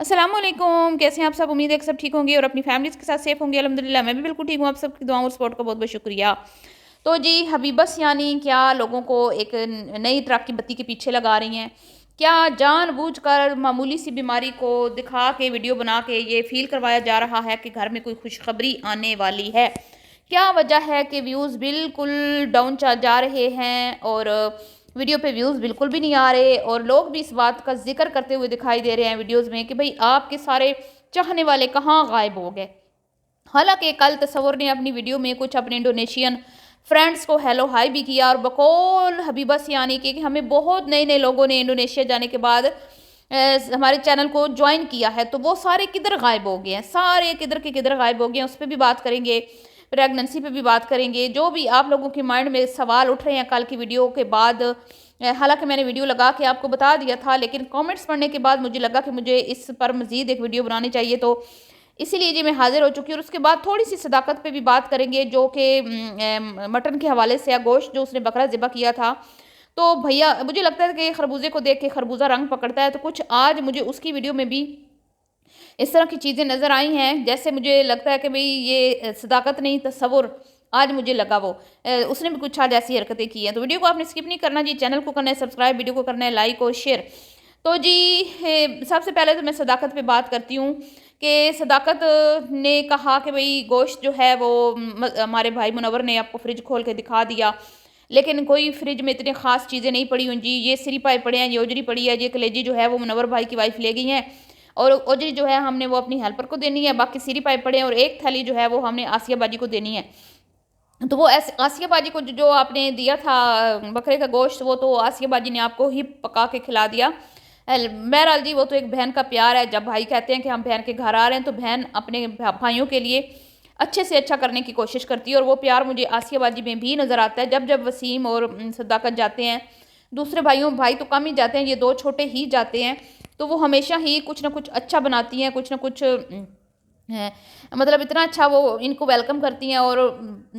अस्सलामुअलैकुम, कैसे हैं आप सब? उम्मीद है कि सब ठीक होंगे और अपनी फैमिलीज़ के साथ सेफ होंगे। अल्हम्दुलिल्लाह मैं भी बिल्कुल ठीक हूँ। आप सबकी दुआओं और सपोर्ट का बहुत-बहुत शुक्रिया। तो जी, हबीबस यानी क्या लोगों को एक नई तरह की बत्ती के पीछे लगा रही हैं? क्या जानबूझकर मामूली सी बीमारी को दिखा के, वीडियो बना के ये फ़ील करवाया जा रहा है कि घर में कोई खुशखबरी आने वाली है? क्या वजह है कि व्यूज़ बिल्कुल डाउन जा रहे हैं और वीडियो पे व्यूज़ बिल्कुल भी नहीं आ रहे और लोग भी इस बात का ज़िक्र करते हुए दिखाई दे रहे हैं वीडियोज़ में कि भई आपके सारे चाहने वाले कहाँ गायब हो गए। हालाँकि कल तसव्वुर ने अपनी वीडियो में कुछ अपने इंडोनेशियन फ्रेंड्स को हेलो हाय भी किया और बकौल हबीबा सियानी के कि हमें बहुत नए-नए लोगों ने इंडोनेशिया जाने के बाद हमारे चैनल को जॉइन किया है, तो वो सारे किधर गायब हो गए हैं? सारे किधर के किधर गायब हो गए हैं, उस पे भी बात करेंगे। प्रेगनेंसी पे भी बात करेंगे। जो भी आप लोगों के माइंड में सवाल उठ रहे हैं कल की वीडियो के बाद, हालाँकि मैंने वीडियो लगा के आपको बता दिया था, लेकिन कमेंट्स पढ़ने के बाद मुझे लगा कि मुझे इस पर मज़ीद एक वीडियो बनानी चाहिए, तो इसीलिए जी मैं हाज़िर हो चुकी हूँ। और उसके बाद थोड़ी-सी सदाकत पे भी बात करेंगे जो कि मटन के हवाले से या गोश्त जो उसने बकरा ज़िबा किया था। तो भैया मुझे लगता है कि खरबूजे को देख के खरबूजा रंग पकड़ता है, तो कुछ आज मुझे उसकी वीडियो में भी इस तरह की चीज़ें नज़र आई हैं, जैसे मुझे लगता है कि भई ये सदाकत नहीं तसव्वुर, आज मुझे लगा वो। उसने भी कुछ आज ऐसी हरकतें की हैं। तो वीडियो को आपने स्किप नहीं करना जी, चैनल को करना है सब्सक्राइब, वीडियो को करना है लाइक और शेयर। तो जी सबसे पहले तो मैं सदाकत पे बात करती हूँ कि सदाकत ने कहा कि भई गोश्त जो है वो हमारे भाई मुनव्वर ने आपको फ्रिज खोल के दिखा दिया, लेकिन कोई फ्रिज में इतनी ख़ास चीज़ें नहीं पड़ी हुई जी। ये सिरी पाए पड़े हैं, ये ओजरी पड़ी है, ये कलेजी जो है वो मुनव्वर भाई की वाइफ़ ले गई हैं और ओजरी जो है हमने वो अपनी हेल्पर को देनी है, बाकी सिरी पाए पड़े हैं और एक थैली जो है वो हमने आसिया बाजी को देनी है। तो वो ऐसे आसिया बाजी को जो आपने दिया था बकरे का गोश्त, वो तो आसिया बाजी ने आपको ही पका के खिला दिया। बहरहाल जी वो तो एक बहन का प्यार है। जब भाई कहते हैं कि हम बहन के घर आ रहे हैं, तो बहन अपने भाइयों के लिए अच्छे से अच्छा करने की कोशिश करती है और वो प्यार मुझे आसिया बाजी में भी नज़र आता है। जब वसीम और सदाकत जाते हैं, दूसरे भाई तो कम ही जाते हैं, ये 2 छोटे ही जाते हैं, तो वो हमेशा ही कुछ ना कुछ अच्छा बनाती हैं, कुछ ना कुछ हैं, मतलब इतना अच्छा वो इनको वेलकम करती हैं और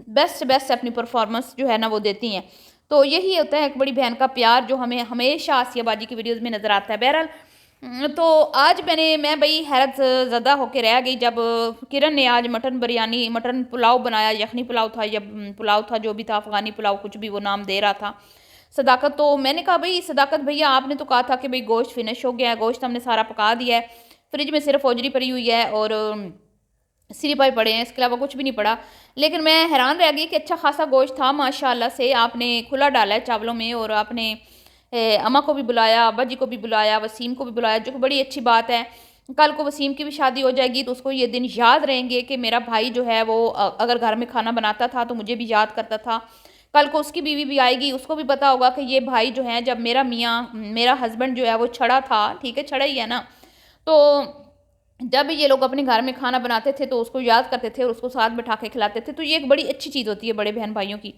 बेस्ट से बेस्ट अपनी परफॉर्मेंस जो है ना वो देती हैं। तो यही होता है एक बड़ी बहन का प्यार जो हमें हमेशा आसिया बाजी की वीडियोज़ में नज़र आता है। बहरहाल तो आज मैं भई हैरत ज़दा होके रह गई जब किरण ने आज मटन बिरयानी, मटन पुलाव बनाया, यखनी पुलाव था या पुलाव था जो भी था, अफ़गानी पुलाव कुछ भी वो नाम दे रहा था। सदाकत तो मैंने कहा भई सदाकत भैया आपने तो कहा था कि भई गोश्त फिनिश हो गया है, गोश्त हमने सारा पका दिया है, फ्रिज में सिर्फ़ ओजरी पड़ी हुई है और सिरी पाए पड़े हैं, इसके अलावा कुछ भी नहीं पड़ा। लेकिन मैं हैरान रह गई कि अच्छा खासा गोश्त था माशाल्लाह से, आपने खुला डाला है चावलों में और आपने अम्मा को भी बुलाया, अब्बा जी को भी बुलाया, वसीम को भी बुलाया, जो कि बड़ी अच्छी बात है। कल को वसीम की भी शादी हो जाएगी तो उसको ये दिन याद रहेंगे कि मेरा भाई जो है वो अगर घर में खाना बनाता था तो मुझे भी याद करता था। कल को उसकी बीवी भी आएगी, उसको भी पता होगा कि ये भाई जो हैं, जब मेरा मियाँ, मेरा हस्बैंड जो है वो छड़ा था, ठीक है, छड़ा ही है ना, तो जब ये लोग अपने घर में खाना बनाते थे तो उसको याद करते थे और उसको साथ बिठा के खिलाते थे। तो ये एक बड़ी अच्छी चीज़ होती है बड़े बहन-भाइयों की,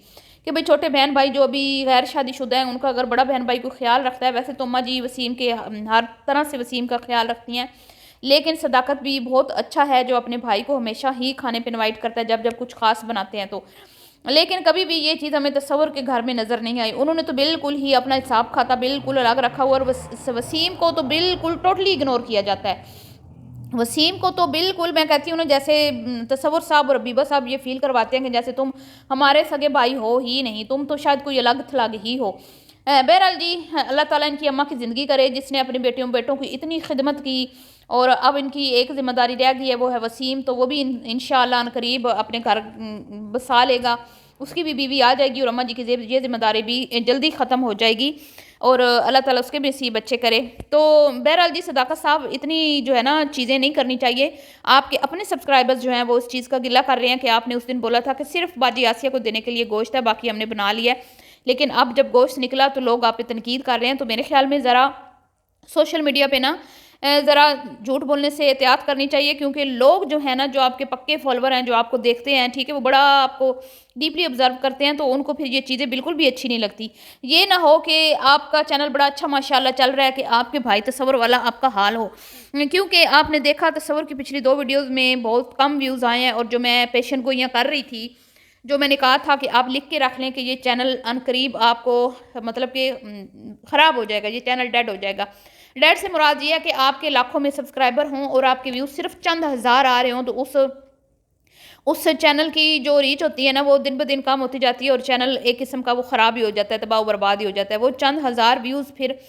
कि भई छोटे बहन-भाई जो अभी गैर शादीशुदा हैं, उनका अगर बड़ा बहन-भाई को ख़्याल रखता है। वैसे तो अम्मा जी वसीम के हर तरह से वसीम का ख़्याल रखती हैं, लेकिन सदाकत भी बहुत अच्छा है जो अपने भाई को हमेशा ही खाने पे इनवाइट करता है जब-जब कुछ ख़ास बनाते हैं तो। लेकिन कभी भी ये चीज़ हमें तसव्वुर के घर में नज़र नहीं आई। उन्होंने तो बिल्कुल ही अपना हिसाब-खाता बिल्कुल अलग रखा हुआ और वसीम को तो बिल्कुल टोटली इग्नोर किया जाता है। वसीम को तो बिल्कुल मैं कहती हूँ ना, जैसे तसव्वुर साहब और हबीबा साहब ये फ़ील करवाते हैं कि जैसे तुम हमारे सगे भाई हो ही नहीं, तुम तो शायद कोई अलग-थलग ही हो। बहरहाल जी अल्लाह ताला इनकी अम्मा की ज़िंदगी करे, जिसने अपने बेटियों-बेटों की इतनी खिदमत की और अब इनकी एक ज़िम्मेदारी रह गई है, वो है वसीम, तो वो भी इंशाअल्लाह अनकरीब अपने घर बसा लेगा। उसकी भी बीवी आ जाएगी और अम्मा जी की ये ज़िम्मेदारी भी जल्दी ख़त्म हो जाएगी और अल्लाह ताला उसके भी नसीब अच्छे करे। तो बहरहाल जी सदाकत साहब इतनी जो है ना चीज़ें नहीं करनी चाहिए। आपके अपने सब्सक्राइबर्स जो हैं वो इस चीज़ का गिला कर रहे हैं कि आपने उस दिन बोला था कि सिर्फ़ बाजी आसिया को देने के लिए गोश्त है, बाकी हमने बना लिया है। लेकिन अब जब गोश्त निकला तो लोग आप पे तनकीद कर रहे हैं, तो मेरे ख़्याल में ज़रा सोशल मीडिया पे ना ज़रा झूठ बोलने से एहतियात करनी चाहिए, क्योंकि लोग जो हैं ना, जो आपके पक्के फॉलोवर हैं, जो आपको देखते हैं, ठीक है, वो बड़ा आपको डीपली ऑब्ज़र्व करते हैं, तो उनको फिर ये चीज़ें बिल्कुल भी अच्छी नहीं लगती। ये ना हो कि आपका चैनल बड़ा अच्छा माशाल्लाह चल रहा है कि आपके भाई तसव्वुर वाला आपका हाल हो। क्योंकि आपने देखा तसव्वुर की पिछली 2 वीडियोज़ में बहुत कम व्यूज़ आए हैं और जो मैं पेशन गोइयाँ कर रही थी, जो मैंने कहा था कि आप लिख के रख लें कि ये चैनल अनकरीब आपको मतलब कि ख़राब हो जाएगा, ये चैनल डेड हो जाएगा। डेड से मुराद ये है कि आपके लाखों में सब्सक्राइबर हों और आपके व्यूज़ सिर्फ चंद हज़ार आ रहे हों, तो उस चैनल की जो रीच होती है ना, वो दिन ब दिन कम होती जाती है और चैनल एक किस्म का वो ख़राब ही हो जाता है, तबाह बर्बाद ही हो जाता है। वो चंद हज़ार व्यूज़ फिर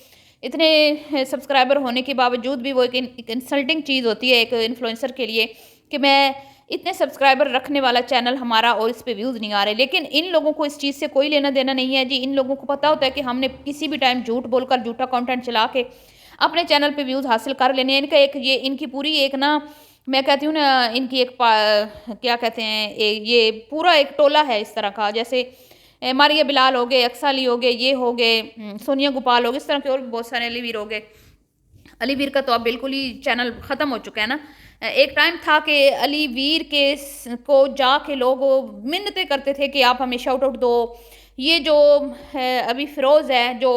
इतने सब्सक्राइबर होने के बावजूद भी वो एक इंसल्टिंग चीज़ होती है एक इन्फ्लुएंसर के लिए, कि मैं इतने सब्सक्राइबर रखने वाला चैनल हमारा और इस पे व्यूज़ नहीं आ रहे। लेकिन इन लोगों को इस चीज़ से कोई लेना देना नहीं है जी। इन लोगों को पता होता है कि हमने किसी भी टाइम झूठ बोलकर, झूठा कंटेंट चला के अपने चैनल पे व्यूज़ हासिल कर लेने हैं। इनका एक ये इनकी पूरी एक ना, मैं कहती हूँ ना, इनकी एक क्या कहते हैं, ये पूरा एक टोला है इस तरह का। जैसे मारिया बिलाल हो गए, अक्सा अली हो गए, ये हो गए, सोनिया गोपाल हो गए, इस तरह के और भी बहुत सारे, अलीवीर हो गए। अलीवीर का तो अब बिल्कुल ही चैनल ख़त्म हो चुका है ना। एक टाइम था कि अलीवीर को जाके लोग मिन्नतें करते थे कि आप हमें शाउट आउट दो। ये जो है अभी फ़िरोज़ है, जो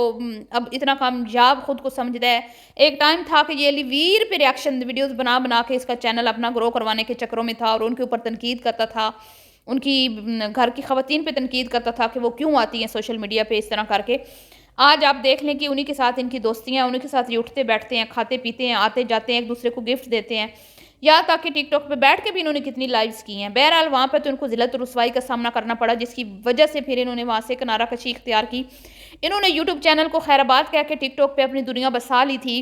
अब इतना कामयाब ख़ुद को समझता है, एक टाइम था कि ये अलीवीर पे रिएक्शन वीडियोज़ बना बना के इसका चैनल अपना ग्रो करवाने के चक्करों में था और उनके ऊपर तनकीद करता था। उनकी घर की ख़वातीन पे तनकीद करता था कि वो क्यों आती हैं सोशल मीडिया पे इस तरह करके। आज आप देख लें कि उन्हीं के साथ इनकी दोस्तियाँ, उन्हीं के साथ ये उठते बैठते हैं, खाते पीते हैं, आते जाते हैं, एक दूसरे को गिफ्ट देते हैं। यहाँ तक कि टिकटॉक पे बैठ के भी इन्होंने कितनी लाइव्स की हैं। बहरहाल वहाँ पे तो इनको ज़िल्लत और रुसवाई का सामना करना पड़ा, जिसकी वजह से फिर इन्होंने वहाँ से किनारा कशी इख्तियार की। इन्होंने यूट्यूब चैनल को खैराबाद कह के टिकटॉक पे अपनी दुनिया बसा ली थी,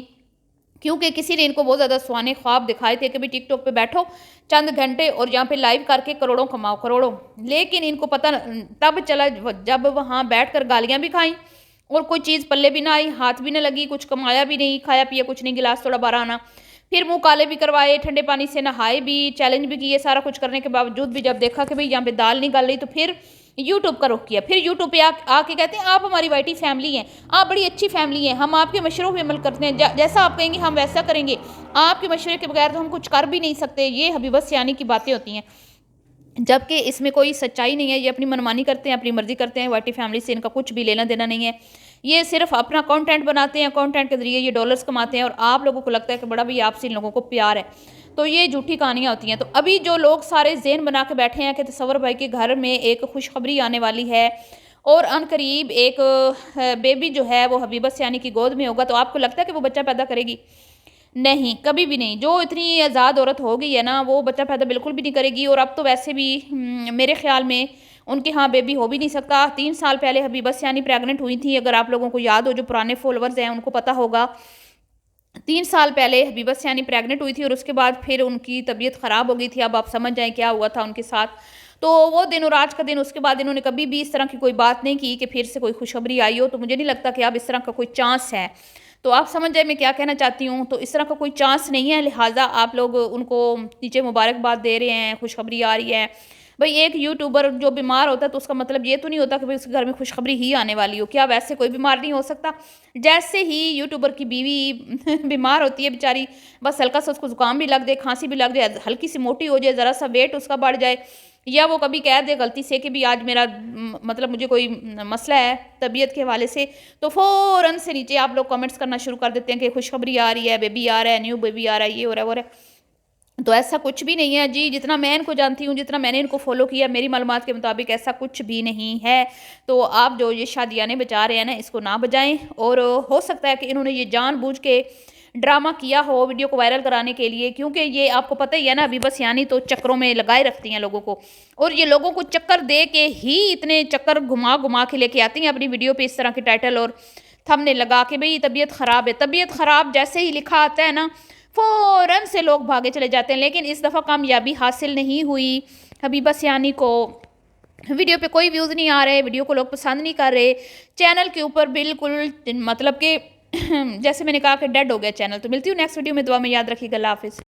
क्योंकि किसी ने इनको बहुत ज़्यादा सुहाने ख्वाब दिखाए थे कि भाई टिकटॉक पे बैठो चंद घंटे और यहाँ पे लाइव करके करोड़ों कमाओ, करोड़ों। लेकिन इनको पता तब चला जब वहाँ बैठकर गालियाँ भी खाई और कोई चीज़ पल्ले भी ना आई, हाथ भी ना लगी, कुछ कमाया भी नहीं, खाया पिया कुछ नहीं, गिलास थोड़ा बारह आना। फिर मुँह काले भी करवाए, ठंडे पानी से नहाए भी, चैलेंज भी किए, सारा कुछ करने के बावजूद भी जब देखा कि भाई यहाँ पे दाल नहीं गल रही, तो फिर यूट्यूब का रुख किया। फिर यूट्यूब पे आके कहते हैं आप हमारी वाईटी फैमिली हैं, आप बड़ी अच्छी फैमिली हैं, हम आपके मशवरों पे अमल करते हैं, जैसा आप कहेंगे हम वैसा करेंगे, आपके मशवरे के बगैर तो हम कुछ कर भी नहीं सकते। ये हबीबा सियानी की बातें होती हैं, जबकि इसमें कोई सच्चाई नहीं है। ये अपनी मनमानी करते हैं, अपनी मर्जी करते हैं। वाईटी फैमिली से इनका कुछ भी लेना देना नहीं है। ये सिर्फ अपना कंटेंट बनाते हैं, कंटेंट के जरिए ये डॉलर्स कमाते हैं और आप लोगों को लगता है कि बड़ा भाई आपसे इन लोगों को प्यार है। तो ये झूठी कहानियाँ होती हैं। तो अभी जो लोग सारे ज़हन बना के बैठे हैं कि तसव्वुर भाई के घर में एक खुशखबरी आने वाली है और अनकरीब एक बेबी जो है वो हबीबा सियानी की गोद में होगा, तो आपको लगता है कि वो बच्चा पैदा करेगी? नहीं, कभी भी नहीं। जो इतनी आज़ाद औरत हो गई है ना, वो बच्चा पैदा बिल्कुल भी नहीं करेगी। और अब तो वैसे भी मेरे ख़्याल में उनके यहाँ बेबी हो भी नहीं सकता। 3 साल पहले हबीबा सियानी प्रेग्नेंट हुई थी, अगर आप लोगों को याद हो, जो पुराने फॉलोवर्स हैं उनको पता होगा। 3 साल पहले हबीबा सियानी प्रेग्नेंट हुई थी और उसके बाद फिर उनकी तबीयत ख़राब हो गई थी। अब आप समझ जाएँ क्या हुआ था उनके साथ। तो वो दिन और आज का दिन, उसके बाद इन्होंने कभी भी इस तरह की कोई बात नहीं की कि फिर से कोई खुशखबरी आई हो। तो मुझे नहीं लगता कि अब इस तरह का कोई चांस है। तो आप समझ जाए मैं क्या कहना चाहती हूँ। तो इस तरह का कोई चांस नहीं है, लिहाजा आप लोग उनको नीचे मुबारकबाद दे रहे हैं, खुशखबरी आ रही है। भाई एक यूट्यूबर जो बीमार होता है तो उसका मतलब ये तो नहीं होता कि भाई उसके घर में खुशखबरी ही आने वाली हो। क्या वैसे कोई बीमार नहीं हो सकता? जैसे ही यूट्यूबर की बीवी बीमार होती है बेचारी, बस हल्का सा उसको ज़ुकाम भी लग जाए, खांसी भी लग जाए, हल्की सी मोटी हो जाए, ज़रा सा वेट उसका बढ़ जाए, या वो कभी कह दे गलती से कि भी आज मेरा मतलब मुझे कोई मसला है तबीयत के हवाले से, तो फ़ौरन से नीचे आप लोग कमेंट्स करना शुरू कर देते हैं कि खुशखबरी आ रही है, बेबी आ रहा है, न्यू बेबी आ रहा है, ये हो रहा है, वो हो रहा है। तो ऐसा कुछ भी नहीं है जी। जितना मैं इनको जानती हूँ, जितना मैंने इनको फॉलो किया, मेरी मालूमात के मुताबिक ऐसा कुछ भी नहीं है। तो आप जो ये शादियाने बजा रहे हैं ना, इसको ना बजाएं। और हो सकता है कि इन्होंने ये जानबूझ के ड्रामा किया हो वीडियो को वायरल कराने के लिए, क्योंकि ये आपको पता ही है ना, हबीबा सियानी तो चक्करों में लगाए रखती हैं लोगों को, और ये लोगों को चक्कर दे के ही इतने चक्कर घुमा घुमा के लेके आती हैं अपनी वीडियो पे इस तरह के टाइटल और थंबनेल लगा के, भाई तबीयत ख़राब है। तबीयत ख़राब जैसे ही लिखा आता है ना, फ़ौरन से लोग भागे चले जाते हैं। लेकिन इस दफ़ा कामयाबी हासिल नहीं हुई हबीबा सियानी को। वीडियो पे कोई व्यूज़ नहीं आ रहे, वीडियो को लोग पसंद नहीं कर रहे, चैनल के ऊपर बिल्कुल मतलब कि जैसे मैंने कहा कि डेड हो गया चैनल। तो मिलती हूँ नेक्स्ट वीडियो में, दुआ में याद रखिएगा। अल्लाह हाफ़िज़।